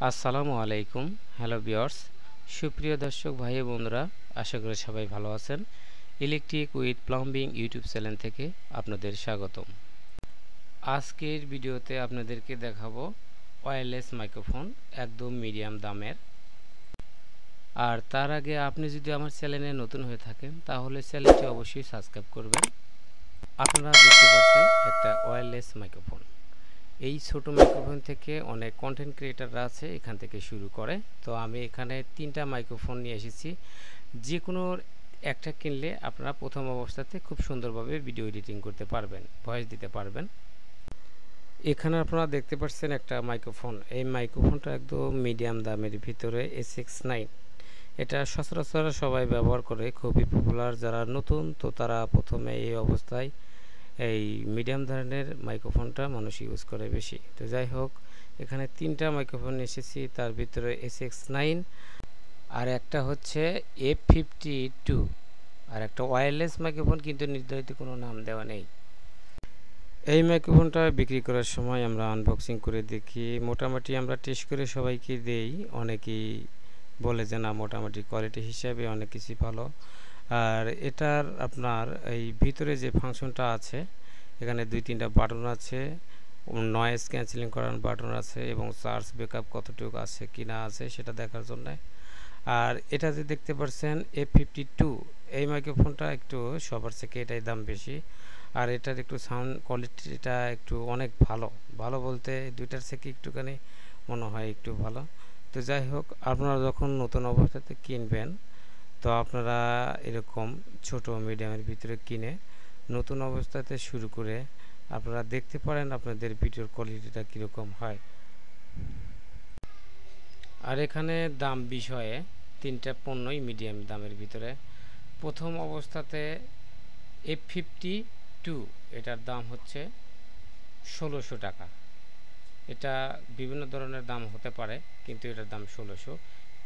আসসালামু আলাইকুম। Hello viewers, সুপ্রিয় দর্শক ভাই ও বন্ধুরা, আশা করি সবাই ভালো আছেন। Electric with plumbing YouTube channel থেকে আপনাদের স্বাগতম। আজকের ভিডিওতে আপনাদেরকে দেখাবো ওয়্যারলেস মাইক্রোফোন, একদম মিডিয়াম দামের। আর তার আগে আপনি যদি আমার চ্যানেলে নতুন হয়ে থাকেন তাহলে চ্যানেলটি অবশ্যই সাবস্ক্রাইব করবেন। আপনারা দেখতে পাচ্ছেন একটা ওয়্যারলেস মাইক্রোফোন। এই ছোট মাইক্রোফোন থেকে অনেক কন্টেন্ট ক্রিয়েটাররা আছে, এখান থেকে শুরু করে। তো আমি এখানে 3টা মাইক্রোফোন নিয়ে এসেছি। যে কোনো একটা কিনলে আপনারা প্রথম অবস্থাতে খুব সুন্দরভাবে ভিডিও এডিটিং করতে পারবেন, ভয়েস দিতে পারবেন। এখানে আপনারা দেখতে পাচ্ছেন একটা মাইক্রোফোন। এই মাইক্রোফোনটা একদম মিডিয়াম দামের ভিতরে A69। এটা সচরাচর সবাই ব্যবহার করে, খুবই পপুলার। যারা নতুন তো তারা প্রথমে এই অবস্থায় এই মিডিয়াম ধরনের মাইক্রোফোনটা মানুষ ইউজ করে বেশি। তো যাই হোক, এখানে 3টা মাইক্রোফোন এসেছি, তার ভিতরে A69 আর একটা হচ্ছে F52 আর একটা ওয়্যারলেস মাইক্রোফোন, কিন্তু নির্ধারিত কোনো নাম দেওয়া নেই। এই মাইক্রোফোনটা বিক্রি করার সময় আমরা আনবক্সিং করে দেখি, মোটামুটি আমরা টেস্ট করে সবাইকে দেই। অনেকেই বলে যে না, মোটামুটি কোয়ালিটি হিসাবে অনেক কিছু ভালো। আর এটার আপনার এই ভিতরে যে ফাংশনটা আছে, এখানে 2-3টা বাটন আছে, নয়েজ ক্যান্সেলিং করার বাটন আছে এবং চার্জ ব্যাকআপ কতটুকু আছে কি না আছে সেটা দেখার জন্য। আর এটা যে দেখতে পাচ্ছেন F52, এই মাইক্রোফোনটা একটু সবার থেকে এটাই দাম বেশি। আর এটার একটু সাউন্ড কোয়ালিটিটা একটু অনেক ভালো, ভালো বলতে দুইটার থেকে একটুখানি মনে হয় একটু ভালো। তো যাই হোক, আপনারা যখন নতুন অবস্থাতে কিনবেন তো আপনারা এরকম ছোট মিডিয়ামের ভিতরে কিনে নতুন অবস্থাতে শুরু করে আপনারা দেখতে পারেন আপনাদের ভিডিওর কোয়ালিটিটা কীরকম হয়। আর এখানে দাম বিষয়ে 3টা পণ্যই মিডিয়াম দামের ভিতরে। প্রথম অবস্থাতে F52, এটার দাম হচ্ছে 1600 টাকা। এটা বিভিন্ন ধরনের দাম হতে পারে, কিন্তু এটার দাম 1600।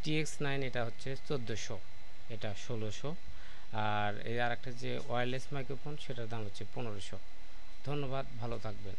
TX9 এটা হচ্ছে 1400, এটা 1600। আর এই আর একটা যে ওয়্যারলেস মাইক্রোফোন, সেটার দাম হচ্ছে 1500। ধন্যবাদ, ভালো থাকবেন।